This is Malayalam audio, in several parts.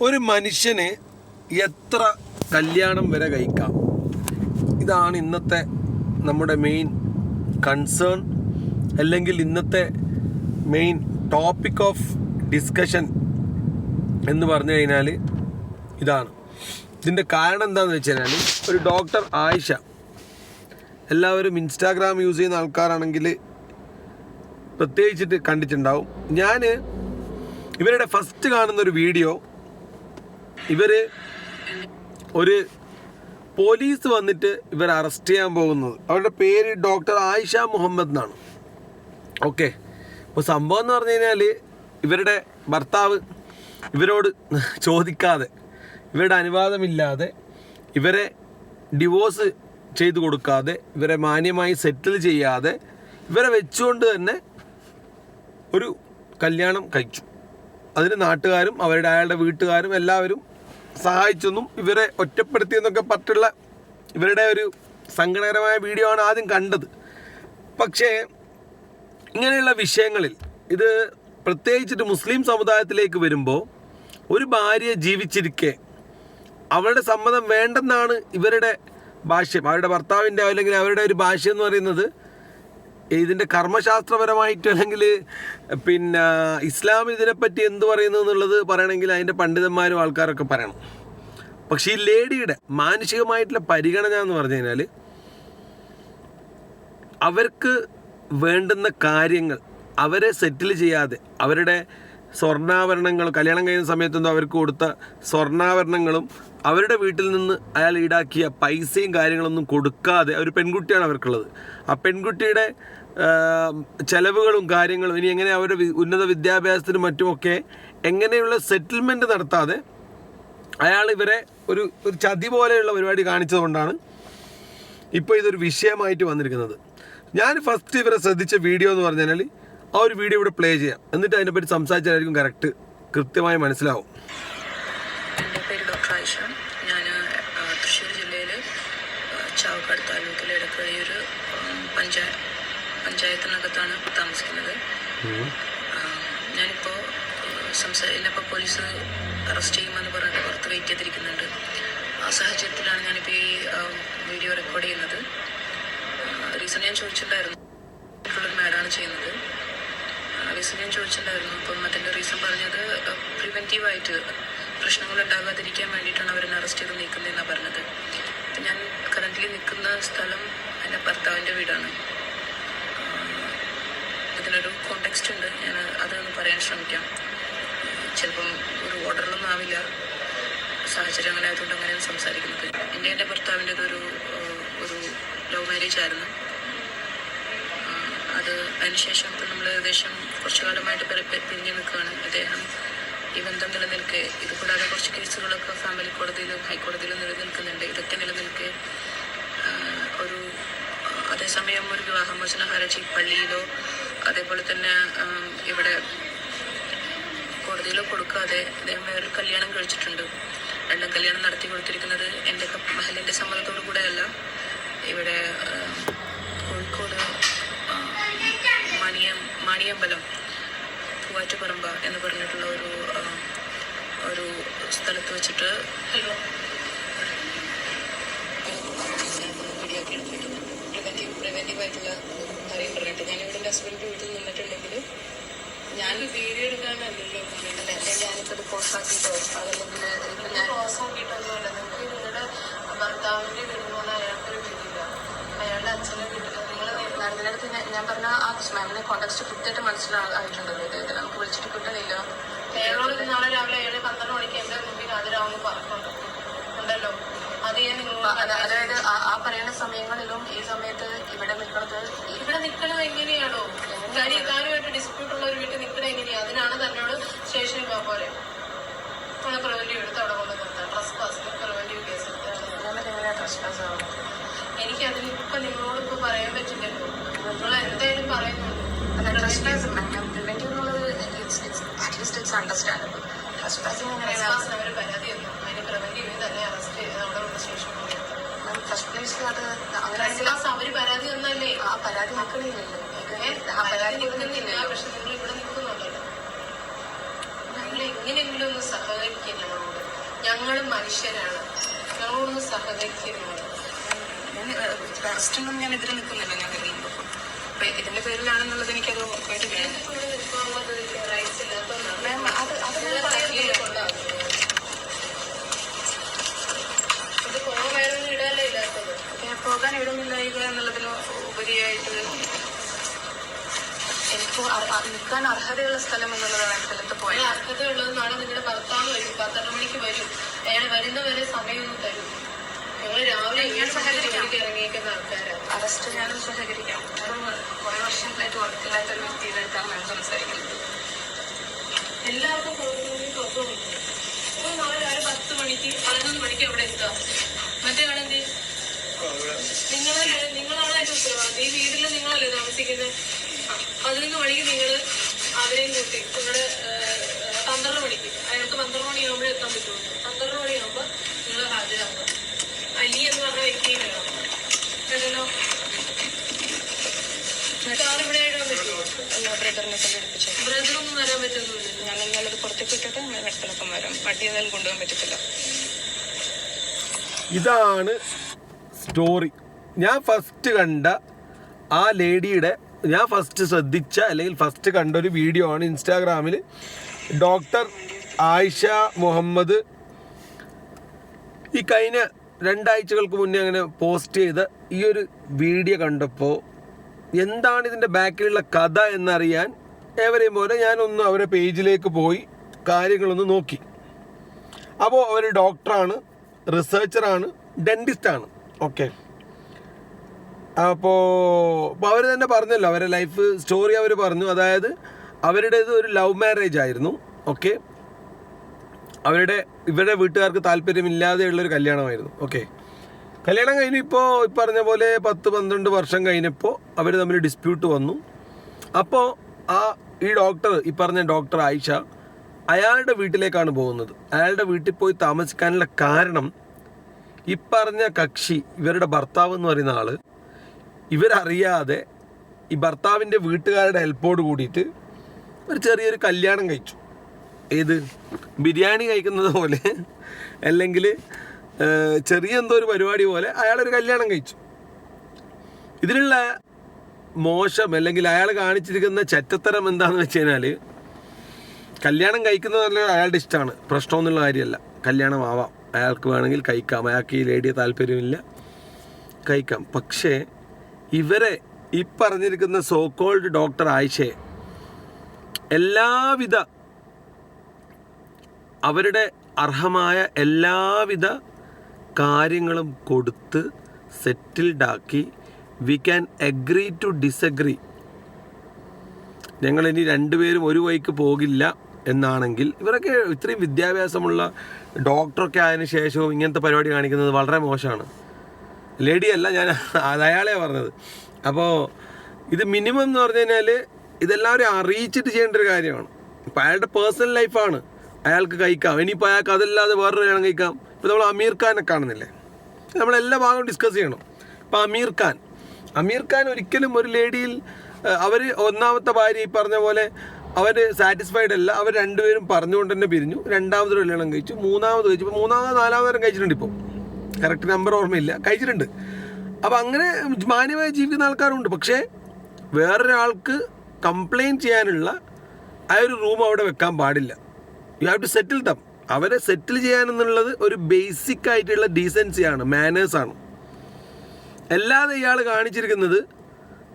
ഒരു മനുഷ്യന് എത്ര കല്യാണം വരെ കഴിക്കാം? ഇതാണ് ഇന്നത്തെ നമ്മുടെ മെയിൻ കൺസേൺ, അല്ലെങ്കിൽ ഇന്നത്തെ മെയിൻ ടോപ്പിക് ഓഫ് ഡിസ്കഷൻ എന്ന് പറഞ്ഞു കഴിഞ്ഞാൽ ഇതാണ്. ഇതിൻ്റെ കാരണം എന്താണെന്ന് വെച്ച് കഴിഞ്ഞാൽ, ഒരു ഡോക്ടർ ആയിഷ, എല്ലാവരും ഇൻസ്റ്റാഗ്രാം യൂസ് ചെയ്യുന്ന ആൾക്കാരാണെങ്കിൽ പ്രത്യേകിച്ചിട്ട് കണ്ടിട്ടുണ്ടാവും. ഞാൻ ഇവരുടെ ഫസ്റ്റ് കാണുന്നൊരു വീഡിയോ, ഒരു പോലീസ് വന്നിട്ട് ഇവരെ അറസ്റ്റ് ചെയ്യാൻ പോകുന്നത്. അവരുടെ പേര് ഡോക്ടർ ആയിഷ മുഹമ്മദ് എന്നാണ്. ഓക്കെ, അപ്പോൾ സംഭവം എന്ന് പറഞ്ഞു കഴിഞ്ഞാൽ, ഇവരുടെ ഭർത്താവ് ഇവരോട് ചോദിക്കാതെ, ഇവരുടെ അനുവാദമില്ലാതെ, ഇവരെ ഡിവോഴ്സ് ചെയ്തു കൊടുക്കാതെ, ഇവരെ മാന്യമായി സെറ്റിൽ ചെയ്യാതെ, ഇവരെ വെച്ചുകൊണ്ട് തന്നെ ഒരു കല്യാണം കഴിച്ചു. അതിന് നാട്ടുകാരും അയാളുടെ വീട്ടുകാരും എല്ലാവരും സഹായിച്ചെന്നും ഇവരെ ഒറ്റപ്പെടുത്തിയെന്നൊക്കെ പറഞ്ഞിട്ടുള്ള ഇവരുടെ ഒരു സങ്കടകരമായ വീഡിയോ ആണ് ആദ്യം കണ്ടത്. പക്ഷേ ഇങ്ങനെയുള്ള വിഷയങ്ങളിൽ, ഇത് പ്രത്യേകിച്ചിട്ട് മുസ്ലിം സമുദായത്തിലേക്ക് വരുമ്പോൾ, ഒരു ഭാര്യ ജീവിച്ചിരിക്കെ അവരുടെ സമ്മതം വേണ്ടെന്നാണ് ഇവരുടെ ഭാഷ്യം. അവരുടെ ഭർത്താവിൻ്റെ അല്ലെങ്കിൽ അവരുടെ ഒരു ഭാഷ്യം എന്ന് പറയുന്നത്, ഇതിൻ്റെ കർമ്മശാസ്ത്രപരമായിട്ട് അല്ലെങ്കിൽ ഇസ്ലാം ഇതിനെപ്പറ്റി എന്ത് പറയുന്നു എന്നുള്ളത് പറയണമെങ്കിൽ അതിൻ്റെ പണ്ഡിതന്മാരും ആൾക്കാരൊക്കെ പറയണം. പക്ഷേ ഈ ലേഡിയുടെ മാനുഷികമായിട്ടുള്ള പരിഗണന എന്ന് പറഞ്ഞു കഴിഞ്ഞാൽ, അവർക്ക് വേണ്ടുന്ന കാര്യങ്ങൾ അവരെ സെറ്റിൽ ചെയ്യാതെ, അവരുടെ സ്വർണ്ണാഭരണങ്ങൾ, കല്യാണം കഴിയുന്ന സമയത്തൊന്നും അവർക്ക് കൊടുത്ത സ്വർണ്ണാഭരണങ്ങളും അവരുടെ വീട്ടിൽ നിന്ന് അയാൾ ഈടാക്കിയ പൈസയും കാര്യങ്ങളൊന്നും കൊടുക്കാതെ, ഒരു പെൺകുട്ടിയാണ് അവർക്കുള്ളത്, ആ പെൺകുട്ടിയുടെ ചെലവുകളും കാര്യങ്ങളും, ഇനി എങ്ങനെ അവരുടെ ഉന്നത വിദ്യാഭ്യാസത്തിനും മറ്റുമൊക്കെ എങ്ങനെയുള്ള സെറ്റിൽമെൻറ്റ് നടത്താതെ അയാൾ ഇവരെ ഒരു ചതി പോലെയുള്ള പരിപാടി കാണിച്ചതുകൊണ്ടാണ് ഇപ്പോൾ ഇതൊരു വിഷയമായിട്ട് വന്നിരിക്കുന്നത്. ഞാൻ ഫസ്റ്റ് ഇവരെ ശ്രദ്ധിച്ച വീഡിയോ എന്ന് പറഞ്ഞു കഴിഞ്ഞാൽ, ആ ഒരു വീഡിയോ ഇവിടെ പ്ലേ ചെയ്യാം, എന്നിട്ട് അതിനെപ്പറ്റി സംസാരിച്ചാലായിരിക്കും കൃത്യമായി മനസ്സിലാവും. എൻ്റെ പേര് ഡോക്ടർ ആയിഷ. ഞാൻ തൃശ്ശൂർ ജില്ലയിൽ ചാവക്കാട് താലൂക്കിൽ എടക്കഴിയൊരു പഞ്ചായത്തിനകത്താണ് താമസിക്കുന്നത്. ഞാനിപ്പോൾ എന്നെപ്പോൾ പോലീസ് അറസ്റ്റ് ചെയ്യുമെന്ന് പറഞ്ഞിട്ട് പുറത്ത് വെയിറ്റ് ചെയ്തിരിക്കുന്നുണ്ട്. ആ സാഹചര്യത്തിലാണ് ഞാനിപ്പോൾ ഈ വീഡിയോ റെക്കോർഡ് ചെയ്യുന്നത്. റീസൺ ഞാൻ ചോദിച്ചിട്ടുണ്ടായിരുന്നു, മാഡാണ് ചെയ്യുന്നത്. റീസൺ ഞാൻ ചോദിച്ചിട്ടുണ്ടായിരുന്നു. അപ്പം അതിൻ്റെ റീസൺ പറഞ്ഞത്, പ്രിവെൻറ്റീവായിട്ട് പ്രശ്നങ്ങൾ ഉണ്ടാകാതിരിക്കാൻ വേണ്ടിയിട്ടാണ് അവരെന്നെ അറസ്റ്റ് ചെയ്ത് നീക്കുന്നതെന്നാണ് പറഞ്ഞത്. അപ്പം ഞാൻ കറൻ്റ്ലി നിൽക്കുന്ന സ്ഥലം എൻ്റെ ഭർത്താവിൻ്റെ വീടാണ്. ഇതിനൊരു കോണ്ടെക്സ്റ്റ് ഉണ്ട്, ഞാൻ അതൊന്ന് പറയാൻ ശ്രമിക്കാം. ചിലപ്പം ഒരു ഓർഡറിലൊന്നും ആവില്ല, സാഹചര്യം അങ്ങനെ ആയതുകൊണ്ട് അങ്ങനെയാണ് സംസാരിക്കുന്നത്. എൻ്റെ ഭർത്താവിൻ്റെത് ഒരു ലവ് മാരേജ് ആയിരുന്നു. അതിനുശേഷം ഇപ്പം നമ്മൾ ഏകദേശം കുറച്ചു കാലമായിട്ട് പിരിഞ്ഞു നിൽക്കുകയാണ്. അദ്ദേഹം ഈ ബന്ധം നിലനിൽക്കെ, ഇത് കൂടാതെ കുറച്ച് കേസുകളൊക്കെ ഫാമിലി കോടതിയിലും ഹൈക്കോടതിയിലും നിലനിൽക്കുന്നുണ്ട്. ഇതൊക്കെ നിലനിൽക്കെ അതേസമയം ഒരു വിവാഹമോചന ഹർജി പള്ളിയിലോ അതേപോലെ തന്നെ ഇവിടെ കോടതിയിലോ കൊടുക്കാതെ അദ്ദേഹം വേറൊരു കല്യാണം കഴിച്ചിട്ടുണ്ട്. രണ്ടാം കല്യാണം നടത്തി കൊടുത്തിരിക്കുന്നത് എൻ്റെ മഹലിൻ്റെ സമ്മതത്തോടു കൂടെ അല്ല, ഇവിടെ കോഴിക്കോട് മാണിയമ്പലം പൂവാറ്റുപറമ്പ എന്ന് പറഞ്ഞിട്ടുള്ള ഒരു സ്ഥലത്ത് വെച്ചിട്ട് പ്രിവെൻറ്റീവായിട്ടുള്ള കാര്യം പറഞ്ഞിട്ട്, ഞാനിവിടെ എൻ്റെ ഹസ്ബൻഡിൻ്റെ വീട്ടിൽ നിന്നിട്ടുണ്ടെങ്കിൽ ഞാൻ വീഡിയോ എടുക്കാനല്ലല്ലോ, ഞാനിപ്പോൾ പോസ്റ്റാക്കിയിട്ടോ അതല്ലെങ്കിൽ ഞാൻ പോസ്റ്റാക്കിയിട്ടൊന്നുമല്ല. നിങ്ങൾക്ക് നിങ്ങളുടെ ഭർത്താവിൻ്റെ വീടിനോട് അയാൾക്കൊരു വീടില്ല, അയാളുടെ അച്ഛൻ്റെ വീട്ടിൽ നിങ്ങൾ നടന്നിടത്ത് ഞാൻ പറഞ്ഞ ആ മാമിനെ കോൺടാക്ട് കൃത്യമായിട്ട് മനസ്സിലായിട്ടുണ്ടല്ലോ. ഇദ്ദേഹത്തിന് നമുക്ക് വിളിച്ചിട്ട് കിട്ടണില്ല. അയാളോട് നാളെ രാവിലെ 7-12 മണിക്ക് എൻ്റെ മുമ്പിൽ ഹാജരാവുമെന്ന് പറഞ്ഞിട്ടുണ്ടല്ലോ. അത് ഞാൻ അതായത് ആ പറയുന്ന സമയങ്ങളിലും ഈ സമയത്ത് ഇവിടെ നിൽക്കണത് എങ്ങനെയാണോ? കാര്യമായിട്ട് ഡിസ്പ്യൂട്ടുള്ള ഒരു വീട്ടിൽ നിൽക്കണത് എങ്ങനെയാണ്? അതിനാണ് തന്നോട് സ്റ്റേഷനിൽ പോകാൻ പോലെ നമ്മളെ പ്രിവെൻറ്റീവ് എടുത്ത് അവിടെ കൊണ്ട് നിർത്താം. ട്രസ്പാസിന് പ്രിവെൻറ്റീവ് കേസ് എങ്ങനെയാണ് ട്രസ്പാസ് ആവുന്നത്? എനിക്കതിന് ഇപ്പം നിങ്ങളോടിപ്പോൾ പറയാൻ പറ്റില്ലല്ലോ. നിങ്ങൾ എന്തായാലും പറയുന്നുള്ളൂ. അവർ പരാതി തന്നു, അതിന് പ്രിവെൻറ്റീവ് തന്നെ അറസ്റ്റ് ചെയ്ത് അവിടെ കൊണ്ട് സ്റ്റേഷനിൽ അവർ പരാതി തന്നല്ലേ? ആ പരാതി നിൽക്കണില്ലല്ലോ. പരാതി നിൽക്കുന്നില്ല, പക്ഷെ നിങ്ങൾ ഇവിടെ നിൽക്കുന്നുണ്ടല്ലോ. നിങ്ങൾ എങ്ങനെയെങ്കിലും ഒന്ന് സഹകരിക്കുക ഞങ്ങളോട്. ഞങ്ങളും മനുഷ്യരാണ്, ഞങ്ങളൊന്ന് സഹകരിക്കുന്നതാണ്. ഞാൻ അറസ്റ്റിനൊന്നും ഞാൻ എതിരെ നിൽക്കുന്നില്ല. ഞാൻ കഴിയുമ്പോൾ അപ്പൊ ഇതിന്റെ പേരിലാണെന്നുള്ളത് എനിക്കത് ഉറപ്പായിട്ട് റൈറ്റ്സ് ഇല്ലാത്തതുകൊണ്ടാണ്. ഇത് പോകാൻ വേറൊന്നും ഇടാനല്ല ഇല്ലാത്തത്. പോകാൻ ഇടുന്നില്ലായിക എന്നുള്ളതിന് ഉപരിയായിട്ട് എനിക്ക് നിൽക്കാൻ അർഹതയുള്ള സ്ഥലം എന്നുള്ളതാണ് സ്ഥലത്ത് പോയത്. അർഹതയുള്ളത് നാളെ നിങ്ങളുടെ ഭർത്താവ് വരും, 12 മണിക്ക് വരും. അയാൾ വരുന്നവരെ സമയമൊന്നും തരും. ഞങ്ങൾ രാവിലെ ജോലിക്ക് ഇറങ്ങിയിരിക്കുന്ന ആൾക്കാരാണ്. അറസ്റ്റ് ഞാനും സഹകരിക്കാം. കുറെ വർഷങ്ങളായിട്ട് വർക്കില്ലാത്തൊരു വ്യക്തിയായിട്ടാണ് ഞാൻ സംസാരിക്കുന്നത്. എല്ലാവർക്കും കുഴപ്പമില്ല. നാളെ രാവിലെ 10 മണിക്ക് 11 മണിക്ക് അവിടെ എത്താം. മറ്റേ ആളെന്ത് നിങ്ങളാണ് അതിന്റെ ഉത്തരവാദിത്വം. ഈ വീട്ടിൽ നിങ്ങളല്ലേ താമസിക്കുന്നത്. 11 മണിക്ക് നിങ്ങൾ അവരെയും കൂട്ടി നിങ്ങളുടെ 12 മണിക്ക് അയാൾക്ക് 12 മണിയാകുമ്പോഴേ എത്താൻ പറ്റുള്ളൂ. 12 മണിയാകുമ്പോൾ നിങ്ങൾ ഹാജരാകുക. അലി എന്ന് പറഞ്ഞ വ്യക്തിയും വേണം. കേട്ടല്ലോ, ആളിവിടെ ഇടാൻ പറ്റുമോ? ബ്രദറിനെ കൊണ്ട് എടുപ്പിച്ചു. ബ്രദറൊന്നും വരാൻ പറ്റുന്നില്ല. ഞാൻ നിങ്ങളത് പുറത്തേക്ക് ഇട്ടിട്ട് അടുക്കളപ്പം വരാം. വണ്ടി ഏതായാലും കൊണ്ടുപോകാൻ പറ്റത്തില്ല. ഇതാണ് സ്റ്റോറി. ഞാൻ ഫസ്റ്റ് കണ്ട ആ ലേഡിയുടെ, ഞാൻ ഫസ്റ്റ് ശ്രദ്ധിച്ച അല്ലെങ്കിൽ ഫസ്റ്റ് കണ്ട ഒരു വീഡിയോ ആണ് ഇൻസ്റ്റാഗ്രാമിൽ. ഡോക്ടർ ആയിഷ മുഹമ്മദ് ഈ കഴിഞ്ഞ 2 ആഴ്ചകൾക്ക് മുന്നേ അങ്ങനെ പോസ്റ്റ് ചെയ്ത ഈ ഒരു വീഡിയോ കണ്ടപ്പോൾ എന്താണ് ഇതിൻ്റെ ബാക്കിലുള്ള കഥ എന്നറിയാൻ ഏവരെയും പോലെ ഞാനൊന്ന് അവരുടെ പേജിലേക്ക് പോയി കാര്യങ്ങളൊന്ന് നോക്കി. അപ്പോൾ അവർ ഡോക്ടറാണ്, റിസർച്ചറാണ്, ഡെൻറ്റിസ്റ്റാണ്. ഓക്കെ, അപ്പോൾ അവർ തന്നെ പറഞ്ഞല്ലോ അവരുടെ ലൈഫ് സ്റ്റോറി അവർ പറഞ്ഞു. അതായത് അവരുടേത് ഒരു ലവ് മാരേജ് ആയിരുന്നു. ഓക്കെ, ഇവരുടെ വീട്ടുകാർക്ക് താല്പര്യമില്ലാതെയുള്ളൊരു കല്യാണമായിരുന്നു. ഓക്കെ, കല്യാണം കഴിഞ്ഞു. ഇപ്പോൾ പറഞ്ഞ പോലെ 10-12 വർഷം കഴിഞ്ഞപ്പോൾ അവർ തമ്മിൽ ഡിസ്പ്യൂട്ട് വന്നു. അപ്പോൾ ഈ ഡോക്ടർ, ഈ പറഞ്ഞ ഡോക്ടർ ആയിഷ, അയാളുടെ വീട്ടിലേക്കാണ് പോകുന്നത്. അയാളുടെ വീട്ടിൽ പോയി താമസിക്കാനുള്ള കാരണം ഈ പറഞ്ഞ കക്ഷി, ഇവരുടെ ഭർത്താവ് എന്ന് പറയുന്ന ആൾ, ഇവരറിയാതെ ഈ ഭർത്താവിൻ്റെ വീട്ടുകാരുടെ ഹെൽപ്പോട് കൂടിയിട്ട് ഒരു ചെറിയൊരു കല്യാണം കഴിച്ചു. ഏത് ബിരിയാണി കഴിക്കുന്നത് പോലെ അല്ലെങ്കിൽ ചെറിയ എന്തോ ഒരു പരിപാടി പോലെ അയാളൊരു കല്യാണം കഴിച്ചു. ഇതിലുള്ള മോശം അല്ലെങ്കിൽ അയാൾ കാണിച്ചിരിക്കുന്ന ചെറ്റത്തരം എന്താണെന്ന് വെച്ച് കഴിഞ്ഞാൽ, കല്യാണം കഴിക്കുന്നത് നല്ല അയാളുടെ ഇഷ്ടമാണ്, പ്രശ്നമൊന്നുള്ള കാര്യമല്ല. കല്യാണം ആവാം, അയാൾക്ക് വേണമെങ്കിൽ കഴിക്കാം, അയാൾക്ക് ഈ ലേഡിയെ താല്പര്യമില്ല, കഴിക്കാം. പക്ഷേ ഇവരെ ഈ പറഞ്ഞിരിക്കുന്ന സോക്കോൾഡ് ഡോക്ടർ ആയിഷയെ എല്ലാവിധ അവരുടെ അർഹമായ എല്ലാവിധ കാര്യങ്ങളും കൊടുത്ത് സെറ്റിൽഡാക്കി, we can agree to disagree, ഞങ്ങളിനി 2 പേരും ഒരു വഴിക്ക് പോകില്ല എന്നാണെങ്കിൽ, ഇവരൊക്കെ ഇത്രയും വിദ്യാഭ്യാസമുള്ള ഡോക്ടറൊക്കെ ആയതിനു ശേഷവും ഇങ്ങനത്തെ പരിപാടി കാണിക്കുന്നത് വളരെ മോശമാണ്. ലേഡിയല്ല, ഞാൻ അയാളെ പറഞ്ഞത്. അപ്പോൾ ഇത് മിനിമം എന്ന് പറഞ്ഞു കഴിഞ്ഞാൽ ഇതെല്ലാവരും അറിയിച്ചിട്ട് ചെയ്യേണ്ട ഒരു കാര്യമാണ്. ഇപ്പം അയാളുടെ പേഴ്സണൽ ലൈഫാണ്, അയാൾക്ക് കഴിക്കാം. ഇനിയിപ്പോൾ അയാൾക്ക് അതല്ലാതെ വേറൊരു കല്യാണം കഴിക്കാം. ഇപ്പോൾ നമ്മൾ അമീർ ഖാനെ കാണുന്നില്ലേ, നമ്മളെല്ലാ ഭാഗവും ഡിസ്കസ് ചെയ്യണം. ഇപ്പോൾ അമീർ ഖാൻ ഒരിക്കലും ഒരു ലേഡിയിൽ അവർ ഒന്നാമത്തെ ഭാര്യ ഈ പറഞ്ഞ പോലെ അവർ സാറ്റിസ്ഫൈഡ് അല്ല. അവർ 2 പേരും പറഞ്ഞുകൊണ്ട് തന്നെ പിരിഞ്ഞു. 2ാമതൊരു കല്യാണം കഴിച്ചു, 3ാമത് കഴിച്ചു. ഇപ്പോൾ 4ാമതും കഴിച്ചിട്ടുണ്ട്. ഇപ്പോൾ കറക്റ്റ് നമ്പർ ഓർമ്മയില്ല, കഴിച്ചിട്ടുണ്ട്. അപ്പോൾ അങ്ങനെ മാന്യമായി ജീവിക്കുന്ന ആൾക്കാരുണ്ട്. പക്ഷേ വേറൊരാൾക്ക് കംപ്ലയിൻറ്റ് ചെയ്യാനുള്ള ആ ഒരു റൂം അവിടെ വെക്കാൻ പാടില്ല. You have to settle them. അവരെ സെറ്റിൽ ചെയ്യാനെന്നുള്ളത് ഒരു ബേസിക് ആയിട്ടുള്ള ഡീസൻസിയാണ്, മാനേഴ്സാണ്. അല്ലാതെ ഇയാൾ കാണിച്ചിരിക്കുന്നത്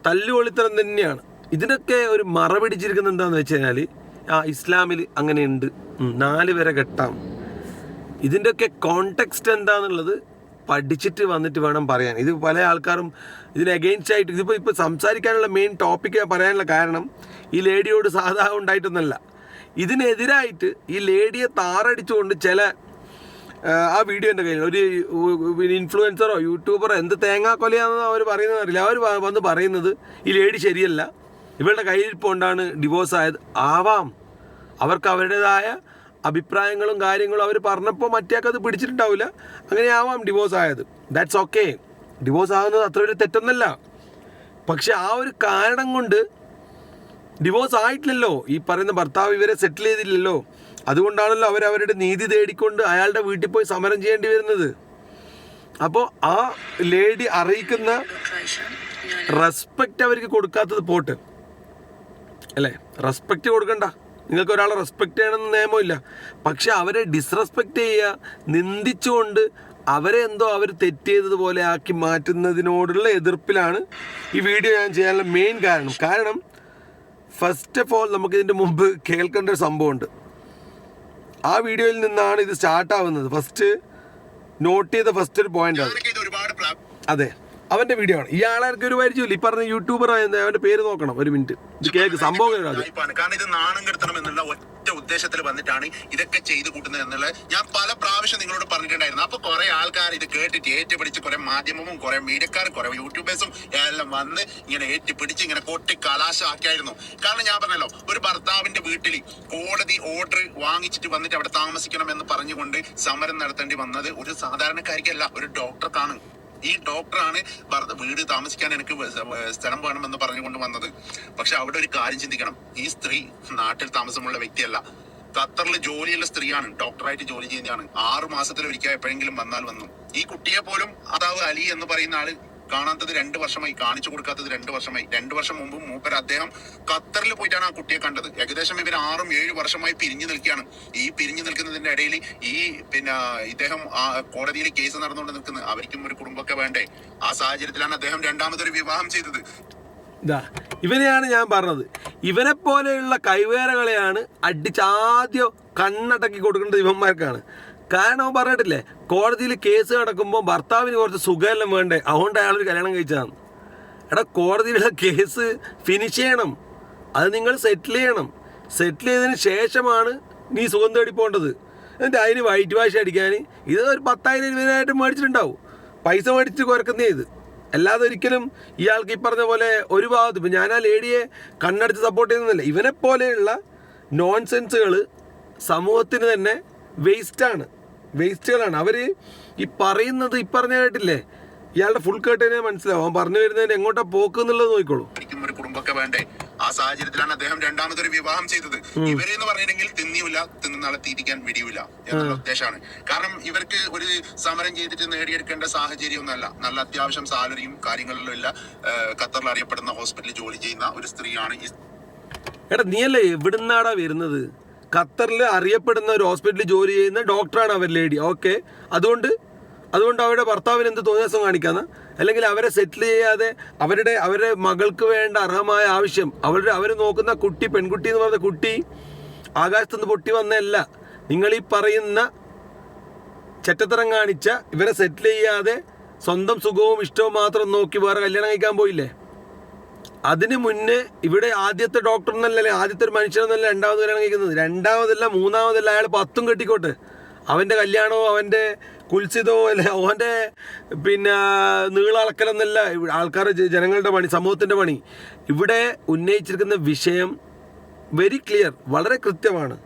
തല്ലുപൊളിത്തരം തന്നെയാണ്. ഇതിനൊക്കെ ഒരു മറ പിടിച്ചിരിക്കുന്നത് എന്താണെന്ന് വെച്ച് കഴിഞ്ഞാൽ, ഇസ്ലാമിൽ അങ്ങനെയുണ്ട്, 4 വരെ കെട്ടാം. ഇതിൻ്റെയൊക്കെ കോണ്ടെക്സ്റ്റ് എന്താണെന്നുള്ളത് പഠിച്ചിട്ട് വന്നിട്ട് വേണം പറയാൻ. ഇത് പല ആൾക്കാരും ഇതിന് അഗെയിൻസ്റ്റ് ആയിട്ട്, ഇപ്പോൾ സംസാരിക്കാനുള്ള മെയിൻ ടോപ്പിക്ക് പറയാനുള്ള കാരണം ഈ ലേഡിയോട് സാധാ ഉണ്ടായിട്ടൊന്നല്ല, ഇതിനെതിരായിട്ട് ഈ ലേഡിയെ താറടിച്ചുകൊണ്ട് ചില ആ വീഡിയോ എൻ്റെ കയ്യിൽ ഒരു ഇൻഫ്ലുവൻസറോ യൂട്യൂബറോ എന്ത് തേങ്ങാക്കൊലയാണെന്ന് അവർ പറയുന്നത് അറിയില്ല. അവർ വന്ന് പറയുന്നത് ഈ ലേഡി ശരിയല്ല, ഇവരുടെ കയ്യിരിപ്പോണ്ടാണ് ഡിവോഴ്സ് ആയത്. ആവാം, അവർക്ക് അവരുടേതായ അഭിപ്രായങ്ങളും കാര്യങ്ങളും അവർ പറഞ്ഞപ്പോൾ മറ്റേക്കത് പിടിച്ചിട്ടുണ്ടാവില്ല, അങ്ങനെ ആവാം ഡിവോഴ്സ് ആയത്. That's okay. ഡിവോഴ്സ് ആകുന്നത് അത്ര ഒരു തെറ്റൊന്നല്ല. പക്ഷെ ആ ഒരു കാരണം കൊണ്ട് ഡിവോഴ്സ് ആയിട്ടില്ലല്ലോ, ഈ പറയുന്ന ഭർത്താവ് ഇവരെ സെറ്റിൽ ചെയ്തില്ലല്ലോ, അതുകൊണ്ടാണല്ലോ അവരവരുടെ നീതി തേടിക്കൊണ്ട് അയാളുടെ വീട്ടിൽ പോയി സമരം ചെയ്യേണ്ടി വരുന്നത്. അപ്പോൾ ആ ലേഡി അറിയിക്കുന്ന റെസ്പെക്റ്റ് അവർക്ക് കൊടുക്കാത്തത് പോട്ട് അല്ലേ? റെസ്പെക്റ്റ് കൊടുക്കണ്ട, നിങ്ങൾക്ക് ഒരാളെ റെസ്പെക്റ്റ് ചെയ്യണമെന്ന് നിയമമില്ല. പക്ഷെ അവരെ ഡിസ്റെസ്പെക്റ്റ് ചെയ്യുക, നിന്ദിച്ചുകൊണ്ട് അവരെ എന്തോ അവർ തെറ്റ് ചെയ്തതുപോലെ ആക്കി മാറ്റുന്നതിനോടുള്ള എതിർപ്പിലാണ് ഈ വീഡിയോ ഞാൻ ചെയ്യാനുള്ള മെയിൻ കാരണം ഫസ്റ്റ് ഓഫ് ഓൾ നമുക്കിതിൻ്റെ മുമ്പ് കേൾക്കേണ്ട ഒരു സംഭവമുണ്ട്. ആ വീഡിയോയിൽ നിന്നാണ് ഇത് സ്റ്റാർട്ടാവുന്നത്. ഫസ്റ്റ് നോട്ട് ചെയ്ത ഫസ്റ്റ് ഒരു പോയിന്റ് ആണ്. അതെ, അവൻ്റെ വീഡിയോ ആണ്. ഇയാളെ ഒരു പരിചയമില്ല. ഈ പറഞ്ഞ യൂട്യൂബർ അവൻ്റെ പേര് നോക്കണം. ഒരു മിനിറ്റ്, ഇത് കേൾക്ക് സംഭവം. കാരണം ഇത് നാണം കെടുത്തണം എന്നുള്ള ഒറ്റ ഉദ്ദേശത്തിൽ വന്നിട്ടാണ് ഇതൊക്കെ ചെയ്തു കൂട്ടുന്നത് എന്നുള്ളത് ഞാൻ പല പ്രാവശ്യം നിങ്ങളോട് പറഞ്ഞിട്ടുണ്ടായിരുന്നു. അപ്പൊ കുറെ ആൾക്കാർ ഇത് കേട്ടിട്ട് ഏറ്റുപിടിച്ച്, കുറെ മാധ്യമവും കുറെ മീഡിയക്കാരും കുറെ യൂട്യൂബേഴ്സും എല്ലാം വന്ന് ഇങ്ങനെ ഏറ്റുപിടിച്ച് ഇങ്ങനെ കൊട്ടി കലാശാക്കിയായിരുന്നു. കാരണം ഞാൻ പറഞ്ഞല്ലോ, ഒരു ഭർത്താവിന്റെ വീട്ടിൽ കോടതി ഓർഡർ വാങ്ങിച്ചിട്ട് വന്നിട്ട് അവിടെ താമസിക്കണം എന്ന് പറഞ്ഞുകൊണ്ട് സമരം നടത്തേണ്ടി വന്നത് ഒരു സാധാരണക്കാരിക്കല്ല, ഒരു ഡോക്ടർക്കാണ്. ഈ ഡോക്ടറാണ് വീട് താമസിക്കാൻ എനിക്ക് സ്ഥലം വേണമെന്ന് പറഞ്ഞുകൊണ്ട് വന്നത്. പക്ഷെ അവിടെ ഒരു കാര്യം ചിന്തിക്കണം, ഈ സ്ത്രീ നാട്ടിൽ താമസമുള്ള വ്യക്തിയല്ല, ഖത്തറിൽ ജോലിയുള്ള സ്ത്രീയാണ്, ഡോക്ടറായിട്ട് ജോലി ചെയ്യുന്നതാണ്. 6 മാസത്തിൽ ഒരിക്കൽ എപ്പോഴെങ്കിലും വന്നു. ഈ കുട്ടിയെ പോലും അതാവ് അലി എന്ന് പറയുന്ന ആള് കാണാത്തത് 2 വർഷമായി, കാണിച്ചു കൊടുക്കാത്തത് 2 വർഷമായി. 2 വർഷം മുമ്പ് മൂപ്പർ അദ്ദേഹം ഖത്തറിൽ പോയിട്ടാണ് ആ കുട്ടിയെ കണ്ടത്. ഏകദേശം ഇവർ 6-7 വർഷമായി പിരിഞ്ഞു നിൽക്കുകയാണ്. ഈ പിരിഞ്ഞു നിൽക്കുന്നതിന്റെ ഇടയിൽ ഈ ഇദ്ദേഹം ആ കോടതിയിൽ കേസ് നടന്നുകൊണ്ട് നിൽക്കുന്നത്. അവർക്കും ഒരു കുടുംബമൊക്കെ വേണ്ടേ? ആ സാഹചര്യത്തിലാണ് അദ്ദേഹം രണ്ടാമതൊരു വിവാഹം ചെയ്തത്. ഇവനെയാണ് ഞാൻ പറഞ്ഞത്. ഇവനെ പോലെയുള്ള കൈവേറകളെയാണ് അടിച്ചാദ്യം കണ്ണടക്കി കൊടുക്കേണ്ടത് ഇവന്മാർക്കാണ്. കാരണം അവൻ പറഞ്ഞിട്ടില്ലേ, കോടതിയിൽ കേസ് നടക്കുമ്പോൾ ഭർത്താവിന് കുറച്ച് സുഖമെല്ലാം വേണ്ടേ, അതുകൊണ്ട് അയാളൊരു കല്യാണം കഴിച്ചതാണ്. എടാ, കോടതിയിലുള്ള കേസ് ഫിനിഷ് ചെയ്യണം, അത് നിങ്ങൾ സെറ്റിൽ ചെയ്യണം. സെറ്റിൽ ചെയ്തതിന് ശേഷമാണ് നീ സുഖം തേടി പോകേണ്ടത്. എന്നിട്ട് അതിന് വൈറ്റ് വാഷ് അടിക്കാൻ ഇത് ഒരു 10,000-20,000 മേടിച്ചിട്ടുണ്ടാവും. പൈസ മേടിച്ച് കുരക്കുന്നേ ഇത്. അല്ലാതെ ഒരിക്കലും ഇയാൾക്ക് ഈ പറഞ്ഞ പോലെ ഒരു ഭാഗത്ത് ഇപ്പം ഞാൻ ആ ലേഡിയെ കണ്ണടച്ച് സപ്പോർട്ട് ചെയ്യുന്നില്ല. ഇവനെപ്പോലെയുള്ള നോൺസെൻസുകൾ സമൂഹത്തിന് തന്നെ വേസ്റ്റുകളാണ്. അവർ ഈ പറയുന്നത് ഈ പറഞ്ഞ കേട്ടില്ലേ, ഇയാളുടെ ഫുൾ കേട്ടതിനെ മനസ്സിലാവും. അവൻ പറഞ്ഞു വരുന്നതിന് എങ്ങോട്ടാ പോക്ക് എന്നുള്ളത് നോക്കിക്കോളൂ. ഒരു കുടുംബമൊക്കെ വേണ്ടേ? ആ സാഹചര്യത്തിലാണ് അദ്ദേഹം രണ്ടാമതൊരു വിവാഹം ചെയ്തത്. ഇവരെന്ന് പറഞ്ഞിട്ടുണ്ടെങ്കിൽ തിന്നിയില്ല, തിന്നുന്നാളെ തീറ്റിക്കാൻ വിടിയില്ല എന്നുള്ള ഉദ്ദേശമാണ്. കാരണം ഇവർക്ക് ഒരു സമരം ചെയ്തിട്ട് നേടിയെടുക്കേണ്ട സാഹചര്യമൊന്നുമല്ല. നല്ല അത്യാവശ്യം സാലറിയും കാര്യങ്ങളിലും ഇല്ല. ഖത്തറിൽ അറിയപ്പെടുന്ന ഹോസ്പിറ്റലിൽ ജോലി ചെയ്യുന്ന ഒരു സ്ത്രീയാണ്. എടാ, നീയല്ലേ എവിടുന്നാടാ വരുന്നത്? ഖത്തറിൽ അറിയപ്പെടുന്ന ഒരു ഹോസ്പിറ്റലിൽ ജോലി ചെയ്യുന്ന ഡോക്ടറാണ് അവർ ലേഡി. ഓക്കെ, അതുകൊണ്ട് അവരുടെ ഭർത്താവിന് എന്ത് തോന്നിയാസം കാണിക്കാന്ന്? അല്ലെങ്കിൽ അവരെ സെറ്റിൽ ചെയ്യാതെ അവരുടെ മകൾക്ക് വേണ്ട അർഹമായ ആവശ്യം അവർ നോക്കുന്ന കുട്ടി, പെൺകുട്ടി എന്ന് പറയുന്ന കുട്ടി ആകാശത്തുനിന്ന് പൊട്ടി വന്നതല്ല. നിങ്ങളീ പറയുന്ന ചെറ്റത്തരം കാണിച്ച ഇവരെ സെറ്റിൽ ചെയ്യാതെ സ്വന്തം സുഖവും ഇഷ്ടവും മാത്രം നോക്കി വേറെ കല്യാണം കഴിക്കാൻ പോയില്ലേ? അതിന് മുന്നേ ഇവിടെ ആദ്യത്തെ ഡോക്ടർ എന്നല്ലേ, ആദ്യത്തെ ഒരു മനുഷ്യനെന്നല്ല രണ്ടാമത് കല്യാണം കഴിക്കുന്നത്. രണ്ടാമതല്ല, മൂന്നാമതല്ല, അയാൾ 10ഉം കെട്ടിക്കോട്ടെ. അവൻ്റെ കല്യാണമോ അവൻ്റെ കുൽസിതമോ അല്ല, അവൻ്റെ നീളളക്കലെന്നല്ല ആൾക്കാരുടെ ജനങ്ങളുടെ പണി, സമൂഹത്തിൻ്റെ പണി. ഇവിടെ ഉന്നയിച്ചിരിക്കുന്ന വിഷയം വെരി ക്ലിയർ, വളരെ കൃത്യമാണ്.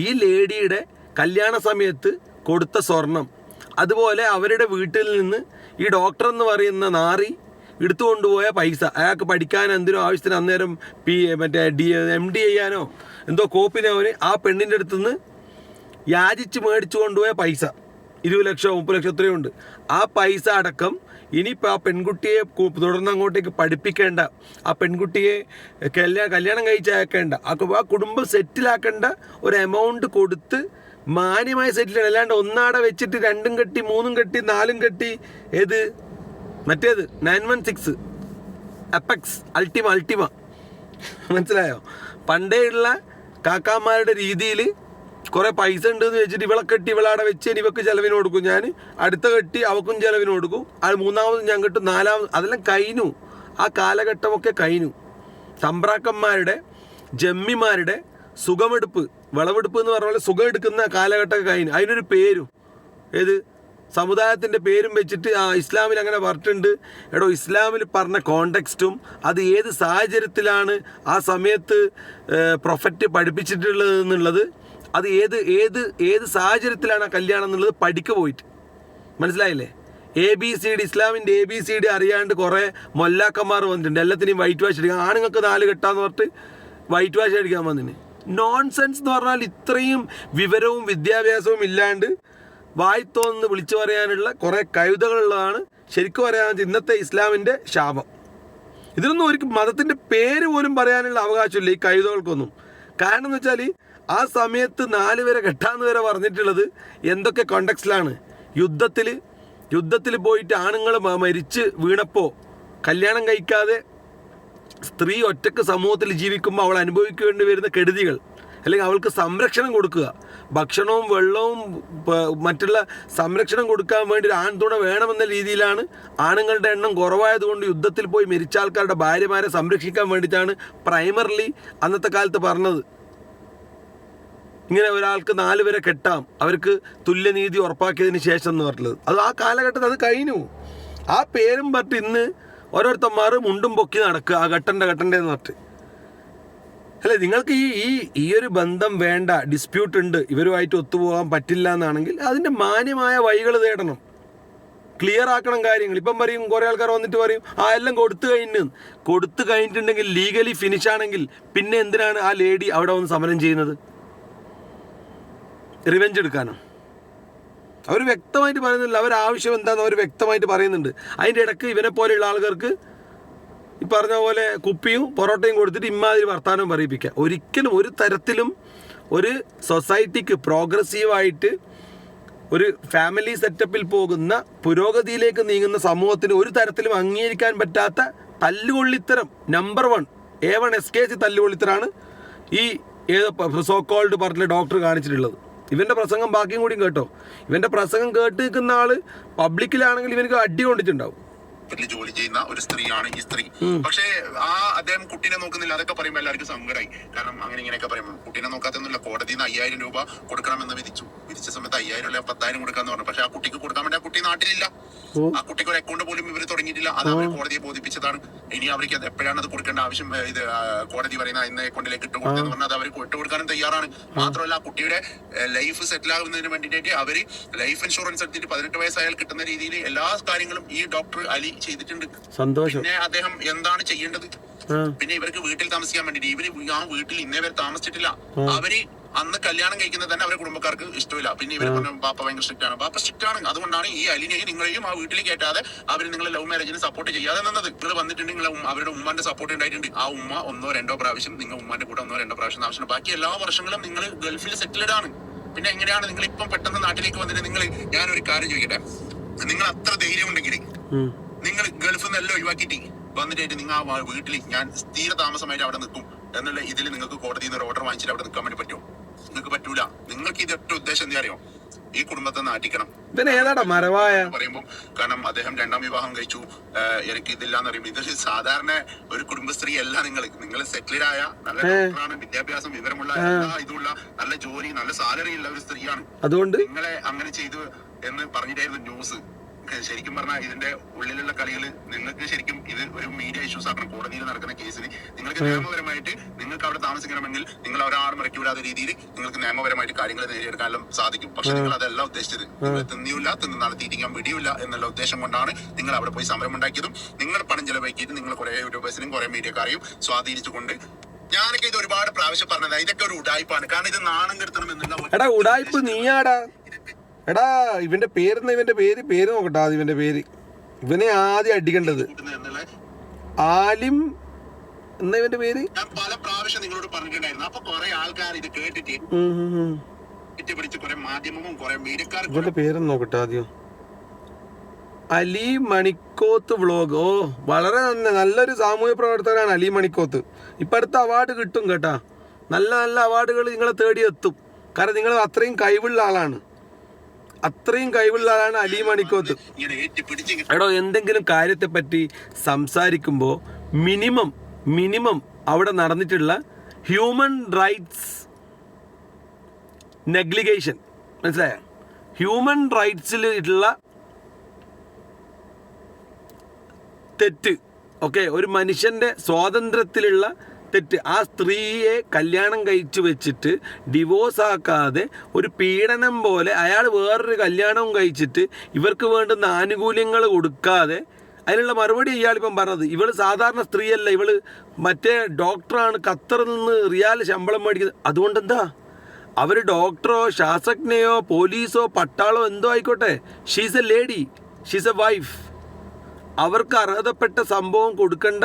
ഈ ലേഡിയുടെ കല്യാണ സമയത്ത് കൊടുത്ത സ്വർണം, അതുപോലെ അവരുടെ വീട്ടിൽ നിന്ന് ഈ ഡോക്ടർ എന്ന് പറയുന്ന നാറി എടുത്തുകൊണ്ടുപോയ പൈസ, അയാൾക്ക് പഠിക്കാൻ എന്തിനോ ആവശ്യത്തിന് അന്നേരം MD ചെയ്യാനോ എന്തോ കോപ്പിനോ അവന് ആ പെണ്ണിൻ്റെ അടുത്തുനിന്ന് യാചിച്ച് മേടിച്ചു കൊണ്ടുപോയ പൈസ 20 ലക്ഷം 30 ലക്ഷം എത്രയുണ്ട്. ആ പൈസ അടക്കം ഇനിയിപ്പോൾ ആ പെൺകുട്ടിയെ തുടർന്ന് അങ്ങോട്ടേക്ക് പഠിപ്പിക്കേണ്ട, ആ പെൺകുട്ടിയെ കല്യാണം കഴിച്ചയക്കേണ്ട, ആ കുടുംബം സെറ്റിലാക്കേണ്ട ഒരു എമൗണ്ട് കൊടുത്ത് മാന്യമായി സെറ്റിൽ ചെയ്യണം. അല്ലാണ്ട് ഒന്നാടെ വെച്ചിട്ട് 2ഉം കെട്ടി 3ഉം കെട്ടി 4ഉം കെട്ടി ഏത് മറ്റേത് 916 അപ്പെക്സ് അൾട്ടിമ മനസ്സിലായോ? പണ്ടേയുള്ള കാക്കാമാരുടെ രീതിയിൽ കുറേ പൈസ ഉണ്ടെന്ന് വെച്ചിട്ട് ഇവളെ കെട്ടി ഇവളവിടെ വെച്ച് ഇവക്ക് ചിലവിന് കൊടുക്കും, ഞാൻ അടുത്ത കെട്ടി അവക്കും ചിലവിന് കൊടുക്കും, അത് 3ാമത് ഞാൻ കെട്ടും, 4ാമത്, അതെല്ലാം കഴിഞ്ഞു. ആ കാലഘട്ടമൊക്കെ കഴിഞ്ഞു. തമ്പ്രാക്കന്മാരുടെ ജമ്മിമാരുടെ സുഖമെടുപ്പ്, വിളവെടുപ്പ് എന്ന് പറഞ്ഞ പോലെ സുഖം എടുക്കുന്ന കാലഘട്ടമൊക്കെ കഴിഞ്ഞു. അതിനൊരു പേരും, ഏത് സമുദായത്തിൻ്റെ പേരും വെച്ചിട്ട് ഇസ്ലാമിൽ അങ്ങനെ പറഞ്ഞിട്ടുണ്ട്. എടോ, ഇസ്ലാമിൽ പറഞ്ഞ കോണ്ടെക്സ്റ്റും അത് ഏത് സാഹചര്യത്തിലാണ് ആ സമയത്ത് പ്രൊഫറ്റ് പഠിപ്പിച്ചിട്ടുള്ളത് എന്നുള്ളത്, അത് ഏത് സാഹചര്യത്തിലാണ് ആ കല്യാണം എന്നുള്ളത് പഠിക്ക പോയിട്ട് മനസ്സിലായില്ലേ? ABCD, ഇസ്ലാമിൻ്റെ ABCD അറിയാണ്ട് കുറേ മൊല്ലാക്കന്മാർ വന്നിട്ടുണ്ട്. എല്ലാത്തിനെയും വൈറ്റ് വാഷ് അടിക്കാൻ, ആണുങ്ങൾക്ക് 4 കെട്ടാന്ന് പറഞ്ഞിട്ട് വൈറ്റ് വാഷ് അടിക്കാൻ വന്നിന്. നോൺസെൻസ് എന്ന് പറഞ്ഞാൽ ഇത്രയും വിവരവും വിദ്യാഭ്യാസവും ഇല്ലാണ്ട് വായ്ത്തോന്ന് വിളിച്ചു പറയാനുള്ള കുറേ കവിതകളുള്ളതാണ് ശരിക്കും പറയാൻ ഇന്നത്തെ ഇസ്ലാമിൻ്റെ ശാപം. ഇതിനൊന്നും ഒരു മതത്തിൻ്റെ പേര് പോലും പറയാനുള്ള അവകാശമില്ല ഈ കവിതകൾക്കൊന്നും. കാരണം എന്ന് വെച്ചാൽ ആ സമയത്ത് 4 വരെ കെട്ടാന്ന് വരെ പറഞ്ഞിട്ടുള്ളത് എന്തൊക്കെ കോണ്ടെക്സ്റ്റിലാണ്. യുദ്ധത്തിൽ പോയിട്ട് ആണുങ്ങൾ മരിച്ച് വീണപ്പോൾ കല്യാണം കഴിക്കാതെ സ്ത്രീ ഒറ്റക്ക് സമൂഹത്തിൽ ജീവിക്കുമ്പോൾ അവൾ അനുഭവിക്കേണ്ടി വരുന്ന കെടുതികൾ, അല്ലെങ്കിൽ അവൾക്ക് സംരക്ഷണം കൊടുക്കുക, ഭക്ഷണവും വെള്ളവും മറ്റുള്ള സംരക്ഷണം കൊടുക്കാൻ വേണ്ടി ഒരു ആൺതുണ വേണമെന്ന രീതിയിലാണ് ആണുങ്ങളുടെ എണ്ണം കുറവായതുകൊണ്ട് യുദ്ധത്തിൽ പോയി മരിച്ച ആൾക്കാരുടെ ഭാര്യമാരെ സംരക്ഷിക്കാൻ വേണ്ടിയിട്ടാണ് പ്രൈമറിലി അന്നത്തെ കാലത്ത് പറഞ്ഞത്. ഇങ്ങനെ ഒരാൾക്ക് 4 വരെ കെട്ടാം, അവർക്ക് തുല്യനീതി ഉറപ്പാക്കിയതിന് ശേഷം എന്ന് പറഞ്ഞിട്ടുള്ളത്. അത് ആ കാലഘട്ടത്തിൽ അത് കഴിഞ്ഞു. ആ പേരും പറഞ്ഞിട്ട് ഇന്ന് ഓരോരുത്തന്മാർ മുണ്ടും പൊക്കി നടക്കുക, ആ കെട്ടൻ്റെ എന്ന് പറഞ്ഞിട്ട്. അല്ലേ, നിങ്ങൾക്ക് ഈ ഒരു ബന്ധം വേണ്ട, ഡിസ്പ്യൂട്ട് ഉണ്ട്, ഇവരുമായിട്ട് ഒത്തുപോകാൻ പറ്റില്ല എന്നാണെങ്കിൽ അതിൻ്റെ മാന്യമായ വഴികൾ തേടണം, ക്ലിയർ ആക്കണം കാര്യങ്ങൾ. ഇപ്പം പറയും, കുറേ ആൾക്കാർ വന്നിട്ട് പറയും എല്ലാം കൊടുത്തു കഴിഞ്ഞിട്ടുണ്ടെങ്കിൽ ലീഗലി ഫിനിഷ് ആണെങ്കിൽ പിന്നെ എന്തിനാണ് ആ ലേഡി അവിടെ വന്ന് സമരം ചെയ്യുന്നത്? റിവെഞ്ച് എടുക്കാനോ? അവർ വ്യക്തമായിട്ട് പറയുന്നില്ല, അവർ ആവശ്യം എന്താണെന്ന് അവർ വ്യക്തമായിട്ട് പറയുന്നുണ്ട്. അതിൻ്റെ ഇടയ്ക്ക് ഇവനെ പോലെയുള്ള ആൾക്കാർക്ക് ഈ പറഞ്ഞ പോലെ കുപ്പിയും പൊറോട്ടയും കൊടുത്തിട്ട് ഇമ്മാതിരി വർത്തമാനം പറയിപ്പിക്കുക. ഒരിക്കലും ഒരു തരത്തിലും ഒരു സൊസൈറ്റിക്ക് പ്രോഗ്രസീവായിട്ട് ഒരു ഫാമിലി സെറ്റപ്പിൽ പോകുന്ന പുരോഗതിയിലേക്ക് നീങ്ങുന്ന സമൂഹത്തിന് ഒരു തരത്തിലും അംഗീകരിക്കാൻ പറ്റാത്ത തല്ലുകൊള്ളിത്തരം നമ്പർ 1 A1 SKC തല്ലുകൊള്ളിത്തരാണ് ഈ സോ കോൾഡ് പറഞ്ഞ ഡോക്ടർ കാണിച്ചിട്ടുള്ളത്. ഇവൻ്റെ പ്രസംഗം ബാക്കിയും കൂടിയും കേട്ടോ. ഇവൻ്റെ പ്രസംഗം കേട്ട് നിൽക്കുന്ന ആള് പബ്ലിക്കിലാണെങ്കിൽ ഇവനക്ക് അടി കൊണ്ടിട്ടുണ്ടാവും. ജോലി ചെയ്യുന്ന ഒരു സ്ത്രീയാണ് ഈ സ്ത്രീ. പക്ഷേ അദ്ദേഹം കുട്ടീനെ നോക്കുന്നില്ല. അതൊക്കെ പറയുമ്പോൾ എല്ലാവർക്കും സങ്കടമായി. കാരണം ഇങ്ങനെയൊക്കെ പറയുമ്പോൾ കുട്ടീനെ നോക്കാത്തൊന്നുമില്ല. കോടതിയിൽ നിന്ന് 5000 രൂപ കൊടുക്കണമെന്ന് വിധിച്ച സമയത്ത് 5000 അല്ലെ 10,000 കൊടുക്കാന്ന് പറഞ്ഞു. പക്ഷെ ആ കുട്ടിക്ക് കൊടുക്കാൻ വേണ്ടി ആ കുട്ടി നാട്ടിലില്ല. ആ കുട്ടിക്ക് ഒരു അക്കൗണ്ട് പോലും ഇവർ തുടങ്ങിയിട്ടില്ല. അത് അവർ കോടതിയെ ബോധിപ്പിച്ചതാണ്. ഇനി അവർക്ക് എപ്പോഴാണ് അത് കൊടുക്കേണ്ട ആവശ്യം, ഇത് കോടതി പറയുന്ന ഇന്ന് അക്കൗണ്ടിലേക്ക് ഇട്ട് കൊടുത്തെന്ന് പറഞ്ഞാൽ അത് അവർ ഇട്ട് കൊടുക്കാനും തയ്യാറാണ്. മാത്രമല്ല ആ കുട്ടിയുടെ ലൈഫ് സെറ്റിൽ ആകുന്നതിന് വേണ്ടിയിട്ട് അവർ ലൈഫ് ഇൻഷുറൻസ് എടുത്തിട്ട് 18 വയസ്സായാൽ കിട്ടുന്ന രീതിയിൽ എല്ലാ കാര്യങ്ങളും ഈ ഡോക്ടർ അലി ചെയ്തിട്ടുണ്ട്. സന്തോഷം. പിന്നെ അദ്ദേഹം എന്താണ് ചെയ്യേണ്ടത്? പിന്നെ ഇവർക്ക് വീട്ടിൽ താമസിക്കാൻ വേണ്ടിട്ട് ഇവര് ആ വീട്ടിൽ ഇന്നേ വരെ താമസിച്ചിട്ടില്ല. അവര് അന്ന് കല്യാണം കഴിക്കുന്നത് തന്നെ അവരുടെ കുടുംബക്കാർക്ക് ഇഷ്ടമില്ല. പിന്നെ ഇവര് പറഞ്ഞു പാപ്പ ഭയങ്കര സ്ട്രിക്റ്റ് ആണ്. പാപ്പ സ്ട്രിക്റ്റ് ആണ്. അതുകൊണ്ടാണ് ഈ അലിനെയും നിങ്ങളെയും ആ വീട്ടിൽ കയറ്റാതെ അവര് നിങ്ങളെ ലവ് മാരേജിന് സപ്പോർട്ട് ചെയ്യാതെ നിന്നത്. നിങ്ങൾ വന്നിട്ടുണ്ടെങ്കിൽ അവരുടെ ഉമ്മാന്റെ സപ്പോർട്ട് ഉണ്ടായിട്ടുണ്ട്. ആ ഉമ്മ 1-2 പ്രാവശ്യം നിങ്ങൾ ഉമ്മാന്റെ കൂടെ 1-2 പ്രാവശ്യം ആവശ്യമാണ്. ബാക്കി എല്ലാ വർഷങ്ങളും നിങ്ങൾ ഗൾഫിൽ സെറ്റിൽഡ് ആണ്. പിന്നെ എങ്ങനെയാണ് നിങ്ങൾ ഇപ്പം പെട്ടെന്ന് നാട്ടിലേക്ക് വന്നിട്ട് ഞാനൊരു കാര്യം ചോദിക്കട്ടെ, നിങ്ങൾ അത്ര ധൈര്യം ഉണ്ടെങ്കിൽ നിങ്ങൾ ഗൾഫിൽ നിന്നെല്ലാം ഒഴിവാക്കിയിട്ട് വന്നിട്ടായിട്ട് നിങ്ങൾ ആ വീട്ടിൽ ഞാൻ സ്ഥിര താമസമായിട്ട് അവിടെ നിൽക്കും എന്നുള്ള ഇതിൽ നിങ്ങൾക്ക് കോടതിയിൽ നിന്ന് ഒരു ഓർഡർ വാങ്ങിച്ചിട്ട് അവിടെ നിൽക്കാൻ വേണ്ടി പറ്റുമോ? നിങ്ങൾക്ക് പറ്റൂല. നിങ്ങൾക്ക് ഇതൊറ്റ ഉദ്ദേശം എന്താ അറിയോ? ഈ കുടുംബത്തെ നാട്ടിക്കണം പറയുമ്പോൾ. കാരണം അദ്ദേഹം 2ാം വിവാഹം കഴിച്ചു, എനിക്ക് ഇതില്ലാന്ന് പറയുമ്പോൾ ഇത് സാധാരണ ഒരു കുടുംബസ്ത്രീ അല്ല. നിങ്ങൾ സെറ്റിൽഡായ നല്ല ഡോക്ടറാണ്, വിദ്യാഭ്യാസം വിവരമുള്ള എല്ലാ ഇതുള്ള നല്ല ജോലി നല്ല സാലറി ഉള്ള ഒരു സ്ത്രീയാണ്. അതുകൊണ്ട് നിങ്ങളെ അങ്ങനെ ചെയ്തു എന്ന് പറഞ്ഞിട്ടായിരുന്നു ന്യൂസ്. ശരിക്കും പറഞ്ഞാൽ ഇതിന്റെ ഉള്ളിലുള്ള കളികൾ നിങ്ങൾക്ക് ശരിക്കും ഇത് ഒരു മീഡിയ ഇഷ്യൂസ് ആക്കണം. കോടതിയിൽ നടക്കുന്ന കേസിന് നിങ്ങൾക്ക് നിയമപരമായിട്ട് നിങ്ങൾക്ക് അവിടെ താമസിക്കണമെങ്കിൽ നിങ്ങൾ ഒരാളും ഇറക്കി വിടാത്ത രീതിയിൽ നിങ്ങൾക്ക് നിയമപരമായിട്ട് കാര്യങ്ങൾ നേടിയെടുക്കാനും സാധിക്കും. പക്ഷെ നിങ്ങൾ അതല്ല ഉദ്ദേശിച്ചത്. നിങ്ങൾ തിന്നിയില്ല, തിന്നാളെ തീറ്റിക്കാൻ വിടിയില്ല എന്നുള്ള ഉദ്ദേശം കൊണ്ടാണ് നിങ്ങൾ അവിടെ പോയി സമരം ഉണ്ടാക്കിയതും നിങ്ങൾ പണം ചെലവാക്കിയിട്ട് നിങ്ങൾ കുറെ യൂട്യൂബേഴ്സിനും കുറെ മീഡിയക്കാരെയും സ്വാധീനിച്ചുകൊണ്ട് ഞാനൊക്കെ ഇത് ഒരുപാട് പ്രാവശ്യം പറഞ്ഞത് ഇതൊക്കെ ഒരു ഉടായ്പാണ്. കാരണം ഇത് നാണം കെടുത്തണം എന്നുള്ള ഉടായ്പ നീയാടാ. എടാ ഇവന്റെ പേര് നോക്കട്ടെ. ആദ്യം ഇവന്റെ പേര്, ഇവനെ ആദ്യം അടിക്കേണ്ടത് ആലിം എന്നാ ഇവന്റെ പേര്. ഞാൻ പല പ്രാവശ്യം നിങ്ങളോട് പറഞ്ഞിട്ടുണ്ടായിരുന്നു. അപ്പൊ കുറെ ആൾക്കാർ ഇത് കേട്ടിട്ട് പിടിച്ച് കുറെ മാധ്യമവും കുറെ മീഡിയക്കാരും ഇവന്റെ പേരൊന്നും നോക്കട്ടെ ആദ്യം. അലി മണിക്കോത്ത് വ്ളോഗ്. വളരെ നല്ലൊരു സാമൂഹ്യ പ്രവർത്തകനാണ് അലി മണിക്കോത്ത്. ഇപ്പം അടുത്ത അവാർഡ് കിട്ടും കേട്ടാ. നല്ല നല്ല അവാർഡുകൾ നിങ്ങളെ തേടിയെത്തും. കാരണം നിങ്ങൾ അത്രയും കഴിവുള്ള ആളാണ്. അലി മണിക്കോത്ത്. എടോ എന്തെങ്കിലും കാര്യത്തെ പറ്റി സംസാരിക്കുമ്പോൾ മിനിമം അവിടെ നടന്നിട്ടുള്ള ഹ്യൂമൻ റൈറ്റ്സ് നെഗ്ലിഗേഷൻ, മനസ്സിലായോ? ഹ്യൂമൻ റൈറ്റ്സിൽ ഉള്ള തെറ്റ്, ഓക്കെ, ഒരു മനുഷ്യൻ്റെ സ്വാതന്ത്ര്യത്തിലുള്ള തെറ്റ്. ആ സ്ത്രീയെ കല്യാണം കഴിച്ചു വെച്ചിട്ട് ഡിവോഴ്സ് ആക്കാതെ ഒരു പീഡനം പോലെ അയാൾ വേറൊരു കല്യാണവും കഴിച്ചിട്ട് ഇവർക്ക് വേണ്ടുന്ന ആനുകൂല്യങ്ങൾ കൊടുക്കാതെ അതിനുള്ള മറുപടി ഇയാളിപ്പം പറഞ്ഞത്, ഇവള് സാധാരണ സ്ത്രീയല്ല, ഇവള് മറ്റേ ഡോക്ടറാണ്, ഖത്തറിൽ നിന്ന് റിയാൽ ശമ്പളം മേടിക്കുന്നത്. അതുകൊണ്ട് എന്താ, അവർ ഡോക്ടറോ ശാസ്ത്രജ്ഞയോ പോലീസോ പട്ടാളോ എന്തോ ആയിക്കോട്ടെ, she's A lady, she's A wife. അവർക്ക് അർഹതപ്പെട്ട സംഭവം കൊടുക്കേണ്ട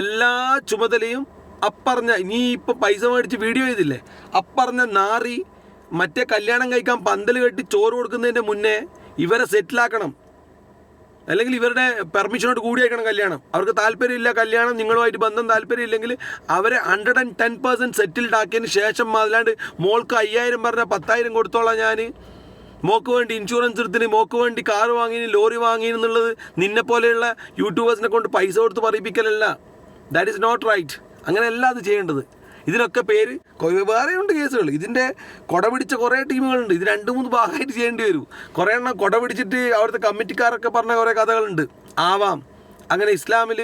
എല്ലാ ചുമതലയും അപ്പറഞ്ഞ, നീ ഇപ്പം പൈസ മേടിച്ച് വീഡിയോ ചെയ്തില്ലേ, അപ്പറഞ്ഞ നാറി മറ്റേ കല്യാണം കഴിക്കാൻ പന്തൽ കെട്ടി ചോറ് കൊടുക്കുന്നതിൻ്റെ മുന്നേ ഇവരെ സെറ്റിലാക്കണം, അല്ലെങ്കിൽ ഇവരുടെ പെർമിഷനോട് കൂടി അയക്കണം കല്യാണം. അവർക്ക് താല്പര്യമില്ല കല്യാണം, നിങ്ങളുമായിട്ട് ബന്ധം താല്പര്യമില്ലെങ്കിൽ അവരെ 110% സെറ്റിൽഡ് ആക്കിയതിന് ശേഷം, അല്ലാണ്ട് മോൾക്ക് 5000 പറഞ്ഞാൽ 10,000 കൊടുത്തോളാം ഞാൻ, മോക്ക് വേണ്ടി ഇൻഷുറൻസ് എടുത്തിന്, മോക്ക് വേണ്ടി കാറ് വാങ്ങിന്, ലോറി വാങ്ങിന് എന്നുള്ളത് നിന്നെ പോലെയുള്ള യൂട്യൂബേഴ്സിനെ കൊണ്ട് പൈസ കൊടുത്ത് പറയിപ്പിക്കലല്ല. That is not right. അങ്ങനെയല്ല അത് ചെയ്യേണ്ടത്. ഇതിനൊക്കെ പേര് വേറെയുണ്ട് കേസുകൾ. ഇതിൻ്റെ കൊട പിടിച്ച കുറേ ടീമുകളുണ്ട്. ഇത് 2-3 ഭാഗമായിട്ട് ചെയ്യേണ്ടി വരും. കുറേ എണ്ണം കൊട പിടിച്ചിട്ട് അവിടുത്തെ കമ്മിറ്റിക്കാരൊക്കെ പറഞ്ഞ കുറേ കഥകളുണ്ട്. ആവാം. അങ്ങനെ ഇസ്ലാമിൽ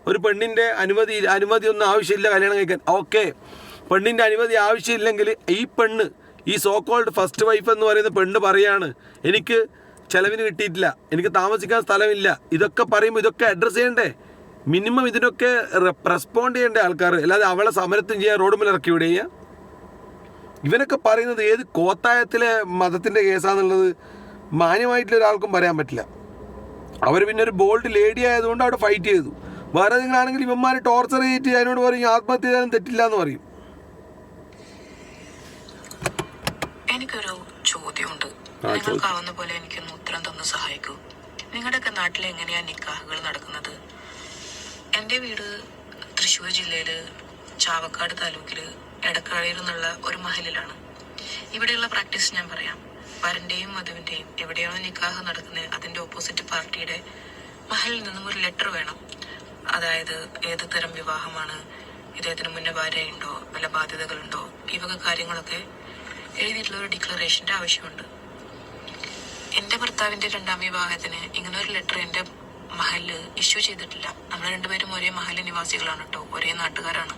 ഒരു പെണ്ണിൻ്റെ അനുമതിയൊന്നും ആവശ്യമില്ല കല്യാണം കഴിക്കാൻ. ഓക്കെ, പെണ്ണിൻ്റെ അനുമതി ആവശ്യമില്ലെങ്കിൽ ഈ പെണ്ണ്, ഈ സോ കോൾഡ് ഫസ്റ്റ് വൈഫ് എന്ന് പറയുന്ന പെണ്ണ് പറയാണ്, എനിക്ക് ചിലവിന് കിട്ടിയിട്ടില്ല, എനിക്ക് താമസിക്കാൻ സ്ഥലമില്ല. ഇതൊക്കെ പറയുമ്പോൾ ഇതൊക്കെ അഡ്രസ്സ് ചെയ്യണ്ടേ? മിനിമം ഇതിനൊക്കെ റെസ്പോണ്ട് ചെയ്യേണ്ട ആൾക്കാർ, അല്ലാതെ അവളെ സമരത്തും ചെയ്യാൻ റോഡ് മേൽ ഇറക്കി വിടുക. ഇവനൊക്കെ പറയുന്നത് ഏത് കോത്തായത്തിലെ മതത്തിൻ്റെ കേസാണെന്നുള്ളത് മാന്യമായിട്ടുള്ള ഒരാൾക്കും പറയാൻ പറ്റില്ല. അവർ പിന്നെ ഒരു ബോൾഡ് ലേഡി ആയതുകൊണ്ട് അവിടെ ഫൈറ്റ് ചെയ്തു. വേറെ നിങ്ങളാണെങ്കിൽ ഇവന്മാർ ടോർച്ചർ ചെയ്തിട്ട് അതിനോട് പറയും ആത്മഹത്യ ചെയ്യാനും തെറ്റില്ല എന്ന് പറയും. എനിക്കൊരു ചോദ്യമുണ്ട്, നിങ്ങൾക്കാവുന്ന പോലെ എനിക്കൊന്ന് ഉത്തരം തന്ന് സഹായിക്കൂ. നിങ്ങളുടെയൊക്കെ നാട്ടിൽ എങ്ങനെയാ നിക്കാഹുകൾ നടക്കുന്നത്? എൻ്റെ വീട് തൃശ്ശൂർ ജില്ലയിൽ ചാവക്കാട് താലൂക്കിൽ എടക്കാഴയിൽ നിന്നുള്ള ഒരു മഹലിലാണ്. ഇവിടെയുള്ള പ്രാക്ടീസ് ഞാൻ പറയാം. വരൻ്റെയും വധുവിൻ്റെയും എവിടെയാണോ നിക്കാഹ് നടക്കുന്നത് അതിൻ്റെ ഓപ്പോസിറ്റ് പാർട്ടിയുടെ മഹലിൽ നിന്നും ഒരു ലെറ്റർ വേണം. അതായത് ഏത് തരം വിവാഹമാണ്, ഇദ്ദേഹത്തിന് മുന്നേ ഭാര്യയുണ്ടോ, വല്ല ബാധ്യതകളുണ്ടോ, ഈ വക കാര്യങ്ങളൊക്കെ എഴുതിയിട്ടുള്ള ഒരു ഡിക്ലറേഷൻ്റെ ആവശ്യമുണ്ട്. എൻ്റെ ഭർത്താവിൻ്റെ 2ാം വിവാഹത്തിന് ഇങ്ങനൊരു ലെറ്റർ എൻ്റെ മഹല് ഇഷ്യൂ ചെയ്തിട്ടില്ല. നമ്മൾ രണ്ടുപേരും ഒരേ മഹല് നിവാസികളാണ് കേട്ടോ, ഒരേ നാട്ടുകാരാണ്.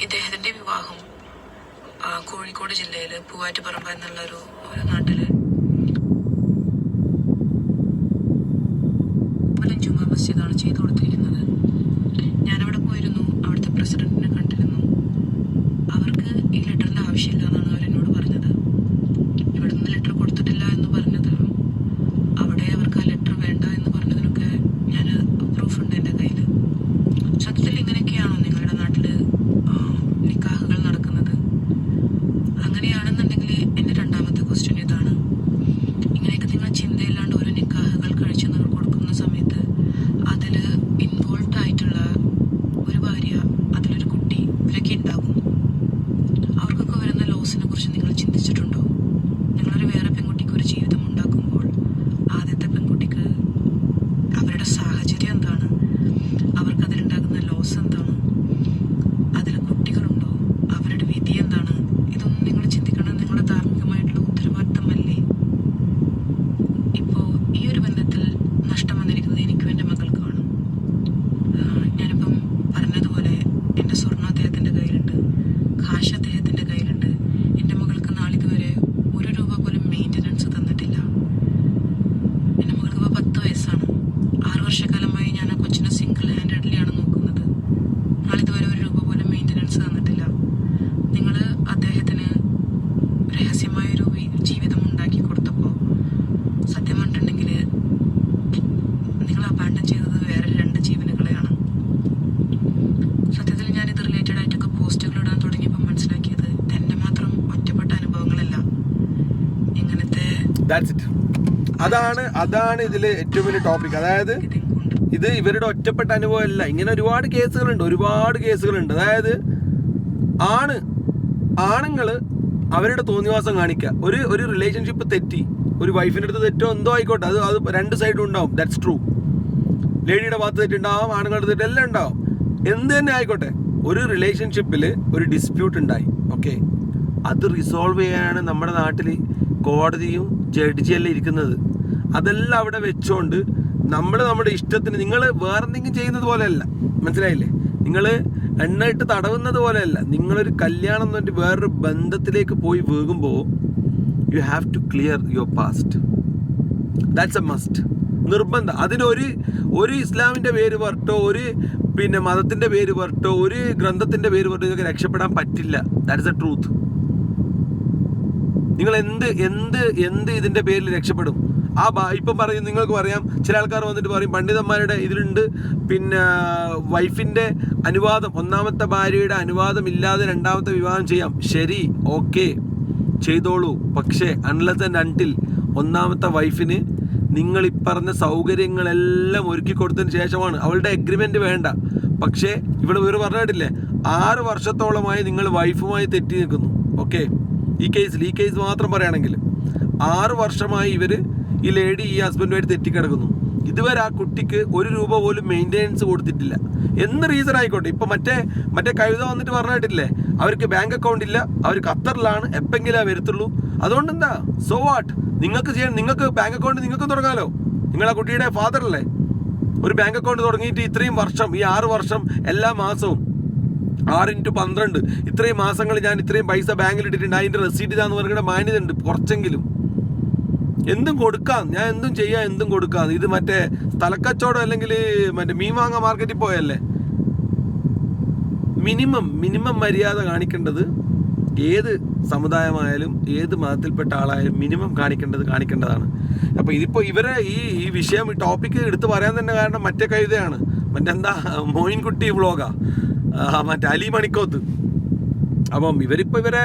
ഇദ്ദേഹത്തിന്റെ വിവാഹം കോഴിക്കോട് ജില്ലയില് പൂവാറ്റുപറമ്പ് എന്നുള്ള ഒരു നാട്ടില് ജുമാ മസ്ജിദാണ് ചെയ്തു കൊടുത്തിരിക്കുന്നത്. ഞാനവിടെ പോയിരുന്നു, അവിടുത്തെ പ്രസിഡന്റിനെ കണ്ടിരുന്നു. അവർക്ക് ഈ ലെറ്ററിന്റെ ആവശ്യമില്ല എന്നാണ് അവരെന്നോട് പറഞ്ഞത്. ഇവിടെ നിന്ന് ലെറ്റർ കൊടുത്തിട്ടില്ല എന്ന് പറഞ്ഞത്, അവിടെ അവർക്ക് ആ ലെറ്റർ വേണ്ട എന്ന് പറഞ്ഞതിനൊക്കെ ഞാൻ പ്രൂഫ് ഉണ്ട് എൻ്റെ കയ്യിൽ. സത്യത്തിൽ ഇങ്ങനെയൊക്കെയാണോ നിങ്ങളുടെ നാട്ടില് നിക്കാഹുകൾ നടക്കുന്നത്? അങ്ങനെയാണെന്നുണ്ടെങ്കിൽ എൻ്റെ 2ാമത്തെ ക്വസ്റ്റ്യൻ ഇതാണ്. ഇങ്ങനെയൊക്കെ നിങ്ങൾ ചിന്തയില്ലാണ്ട് ഓരോ നിക്കാഹുകൾ കഴിച്ച് നിങ്ങൾ കൊടുക്കുന്ന സമയത്ത് അതിൽ ഇൻവോൾവ് ആയിട്ടുള്ള ഒരു ഭാര്യ, അതിലൊരു കുട്ടി, ഇവരൊക്കെ ഉണ്ടാകും. അവർക്കൊക്കെ വരുന്ന ലോസിനെ കുറിച്ച് നിങ്ങൾ ചിന്തിച്ചിട്ടുണ്ടോ? നിങ്ങളൊരു വേറെ പെൺകുട്ടിക്ക് ഒരു ജീവിതം ഉണ്ടാക്കുമ്പോൾ ആദ്യത്തെ പെൺകുട്ടിക്ക് അവരുടെ സാഹചര്യം എന്താണ്, അവർക്ക് അതിലുണ്ടാകുന്ന ലോസ് എന്താണ്, അതിൽ കുട്ടികളുണ്ടോ, അവരുടെ വിധി എന്താണ്, ഇതൊന്നും നിങ്ങൾ ചിന്തിക്കണം. നിങ്ങളുടെ ധാർമ്മികമായിട്ടുള്ള ഉത്തരവാദിത്തമല്ലേ? ഇപ്പോൾ ഈ ഒരു ബന്ധത്തിൽ നഷ്ടം വന്നിരിക്കുന്നത് എനിക്കും എൻ്റെ മകൾക്കുമാണ്. ഞാനിപ്പം പറഞ്ഞതുപോലെ എൻ്റെ സ്വർണ്ണം അദ്ദേഹത്തിൻ്റെ കയ്യിലുണ്ട്, കാശ് അദ്ദേഹത്തിൻ്റെ കയ്യിലുണ്ട്. എൻ്റെ മകൾക്ക് നാളിതുവരെ 1 രൂപ പോലും മെയിൻ്റനൻസ് തന്നിട്ടില്ല. എൻ്റെ മകൾക്ക് ഇപ്പോൾ 10 വയസ്സാണ്. 6 വർഷക്കാലമായി ഞാൻ ആ കൊച്ചിനെ സിംഗിൾ ഹാൻഡഡ്ലിയാണ് നോക്കുന്നത്. നാളിതുവരെ 1 രൂപ പോലും മെയിൻ്റനൻസ് തന്നിട്ടില്ല. നിങ്ങൾ അദ്ദേഹത്തിന് രഹസ്യമായൊരു ജീവിതം ഉണ്ടാക്കി കൊടുത്തപ്പോൾ സത്യം പറഞ്ഞിട്ടുണ്ടെങ്കിൽ നിങ്ങൾ അബാൻഡൻ ചെയ്തത് വേറെ 2 ജീവനുകളെയാണ്. സത്യത്തിൽ ഞാനിത് റിലേറ്റഡ് ആയിട്ടൊക്കെ പോസ്റ്റുകൾ ഇടാൻ തുടങ്ങിയപ്പോൾ മനസ്സിലാക്കിയത് എൻ്റെ മാത്രം ഒറ്റപ്പെട്ട അനുഭവങ്ങളല്ല. ഇങ്ങനത്തെ അതാണ് ഇതിലെ ഏറ്റവും വലിയ ടോപ്പിക്. അതായത് ഇത് ഇവരുടെ ഒറ്റപ്പെട്ട അനുഭവമല്ല. ഇങ്ങനെ ഒരുപാട് കേസുകളുണ്ട്. അതായത് ആണുങ്ങൾ അവരുടെ തോന്നിവാസം കാണിക്കുക. ഒരു റിലേഷൻഷിപ്പ് തെറ്റി, ഒരു വൈഫിൻ്റെ അടുത്ത് തെറ്റോ എന്തോ ആയിക്കോട്ടെ, അത് 2 സൈഡും ഉണ്ടാവും. That's true. ലേഡിയുടെ ഭാഗത്ത് തെറ്റുണ്ടാവും, ആണുങ്ങളുടെ തെറ്റ് എല്ലാം ഉണ്ടാവും. എന്ത് തന്നെ ആയിക്കോട്ടെ, ഒരു റിലേഷൻഷിപ്പിൽ ഒരു ഡിസ്പ്യൂട്ട് ഉണ്ടായി, ഓക്കെ, അത് റിസോൾവ് ചെയ്യാനാണ് നമ്മുടെ നാട്ടിൽ കോടതിയും ജഡ്ജിയെല്ലാം ഇരിക്കുന്നത്. അതെല്ലാം അവിടെ വെച്ചുകൊണ്ട് നമ്മുടെ ഇഷ്ടത്തിന്, നിങ്ങൾ വേറെന്തെങ്കിലും ചെയ്യുന്നത് പോലെയല്ല, മനസ്സിലായില്ലേ? നിങ്ങൾ എണ്ണ ഇട്ട് തടവുന്നത് പോലെയല്ല. നിങ്ങളൊരു കല്യാണം എന്ന് പറഞ്ഞിട്ട് വേറൊരു ബന്ധത്തിലേക്ക് പോയി വീകുമ്പോൾ you have to clear your past. That's a must. നിർബന്ധം. ഒരു ഇസ്ലാമിൻ്റെ പേര് പറഞ്ഞിട്ടോ ഒരു പിന്നെ മതത്തിൻ്റെ പേര് പറഞ്ഞിട്ടോ ഒരു ഗ്രന്ഥത്തിൻ്റെ പേര് പറഞ്ഞിട്ടോ നിങ്ങൾക്ക് രക്ഷപ്പെടാൻ പറ്റില്ല. That's A truth. നിങ്ങൾ എന്ത് ഇതിൻ്റെ പേരിൽ രക്ഷപ്പെടും? ഇപ്പം പറയും, നിങ്ങൾക്ക് പറയാം, ചില ആൾക്കാർ വന്നിട്ട് പറയും പണ്ഡിതന്മാരുടെ ഇതിലുണ്ട് പിന്നെ വൈഫിൻ്റെ അനുവാദം, ഒന്നാമത്തെ ഭാര്യയുടെ അനുവാദം ഇല്ലാതെ രണ്ടാമത്തെ വിവാഹം ചെയ്യാം. ശരി, ഓക്കെ, ചെയ്തോളൂ. പക്ഷേ അൺലെസ് ആൻഡ് അൺടിൽ ഒന്നാമത്തെ വൈഫിന് നിങ്ങൾ ഈ പറഞ്ഞ സൗകര്യങ്ങളെല്ലാം ഒരുക്കി കൊടുത്തതിന് ശേഷമാണ്. അവളുടെ എഗ്രിമെൻ്റ് വേണ്ട. പക്ഷേ ഇവിടെ ഇവർ പറഞ്ഞിട്ടില്ലേ 6 വർഷത്തോളമായി നിങ്ങൾ വൈഫുമായി തെറ്റി നിൽക്കുന്നു. ഓക്കെ, ഈ കേസ് മാത്രം പറയുകയാണെങ്കിൽ 6 വർഷമായി ഈ ലേഡി ഈ ഹസ്ബൻഡുമായിട്ട് തെറ്റിക്കിടക്കുന്നു. ഇതുവരെ ആ കുട്ടിക്ക് 1 രൂപ പോലും മെയിൻ്റെനൻസ് കൊടുത്തിട്ടില്ല. എന്ത് റീസൺ ആയിക്കോട്ടെ. ഇപ്പം മറ്റേ കവിത വന്നിട്ട് പറഞ്ഞിട്ടില്ലേ അവർക്ക് ബാങ്ക് അക്കൗണ്ട് ഇല്ല, അവർ ഖത്തറിലാണ്, എപ്പെങ്കിലും വരത്തുള്ളൂ. അതുകൊണ്ട് എന്താ, സോ വാട്ട്? നിങ്ങൾക്ക് ബാങ്ക് അക്കൗണ്ട് നിങ്ങൾക്ക് തുടങ്ങാമല്ലോ. നിങ്ങൾ ആ കുട്ടിയുടെ ഫാദറല്ലേ? ഒരു ബാങ്ക് അക്കൗണ്ട് തുടങ്ങിയിട്ട് ഇത്രയും വർഷം, ഈ 6 വർഷം എല്ലാ മാസവും 6x12 ഇത്രയും മാസങ്ങൾ ഞാൻ ഇത്രയും പൈസ ബാങ്കിൽ ഇട്ടിട്ടുണ്ട്, അതിൻ്റെ റെസീറ്റ് ഇതാന്ന് പറയുന്ന മാന്യത ഉണ്ട് കുറച്ചെങ്കിലും. എന്തും കൊടുക്കാം, ഞാൻ എന്തും ചെയ്യാം, എന്തും കൊടുക്കാം. ഇത് മറ്റേ സ്ഥലക്കച്ചവടം അല്ലെങ്കിൽ മറ്റേ മീൻ വാങ്ങ മാർക്കറ്റിൽ പോയല്ലേ. മിനിമം മര്യാദ കാണിക്കേണ്ടത് ഏത് സമുദായമായാലും ഏത് മതത്തിൽപ്പെട്ട ആളായാലും മിനിമം കാണിക്കേണ്ടതാണ്. അപ്പോൾ ഇതിപ്പോൾ ഇവരെ ഈ വിഷയം ഈ ടോപ്പിക്ക് എടുത്ത് പറയാൻ തന്നെ കാരണം മറ്റേ കവിതയാണ്, മറ്റെന്താ മോയിൻകുട്ടി വ്ളോഗാ, മറ്റേ അലി മണിക്കോത്ത്. അപ്പം ഇവരെ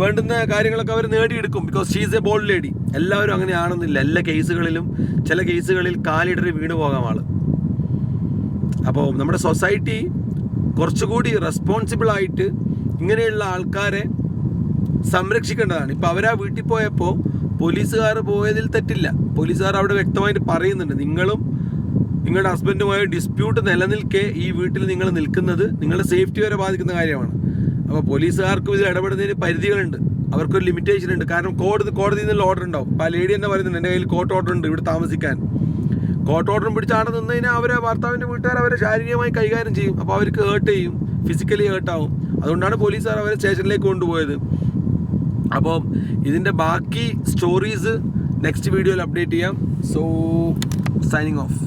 വേണ്ടുന്ന കാര്യങ്ങളൊക്കെ അവർ നേടിയെടുക്കും. Because she is a bold lady. എല്ലാവരും അങ്ങനെ ആണെന്നില്ല. എല്ലാ കേസുകളിലും ചില കേസുകളിൽ കാലിടറി വീണ് പോകാം ആള്. അപ്പോൾ നമ്മുടെ സൊസൈറ്റി കുറച്ചുകൂടി റെസ്പോൺസിബിളായിട്ട് ഇങ്ങനെയുള്ള ആൾക്കാരെ സംരക്ഷിക്കേണ്ടതാണ്. ഇപ്പോൾ അവരാ വീട്ടിൽ പോയപ്പോൾ പോലീസുകാർ പോയതിൽ തെറ്റില്ല. പോലീസുകാർ അവിടെ വ്യക്തമായിട്ട് പറയുന്നുണ്ട്, നിങ്ങളുടെ ഹസ്ബൻഡുമായി ഡിസ്പ്യൂട്ട് നിലനിൽക്കെ ഈ വീട്ടിൽ നിങ്ങൾ നിൽക്കുന്നത് നിങ്ങളുടെ സേഫ്റ്റി വരെ ബാധിക്കുന്ന കാര്യമാണ്. അപ്പോൾ പോലീസുകാർക്കും ഇതിൽ ഇടപെടുന്നതിന് പരിധികളുണ്ട്, അവർക്കൊരു ലിമിറ്റേഷൻ ഉണ്ട്. കാരണം കോടതിയിൽ നിന്നുള്ള ഓർഡർ ഉണ്ടാവും. ഇപ്പോൾ ആ ലേഡി എന്താ പറയുന്നുണ്ട്, എൻ്റെ കയ്യിൽ കോർട്ട് ഓർഡർ ഉണ്ട് ഇവിടെ താമസിക്കാൻ. കോർട്ട് ഓർഡറും പിടിച്ച് അവിടെ നിന്ന് കഴിഞ്ഞാൽ അവരെ ഭർത്താവിൻ്റെ വീട്ടുകാർ അവരെ ശാരീരികമായി കൈകാര്യം ചെയ്യും. അപ്പോൾ അവർക്ക് ഹേർട്ട് ചെയ്യും, ഫിസിക്കലി ഹേർട്ടാവും. അതുകൊണ്ടാണ് പോലീസുകാർ അവരെ സ്റ്റേഷനിലേക്ക് കൊണ്ടുപോയത്. അപ്പോൾ ഇതിൻ്റെ ബാക്കി സ്റ്റോറീസ് നെക്സ്റ്റ് വീഡിയോയിൽ അപ്ഡേറ്റ് ചെയ്യാം. So signing off.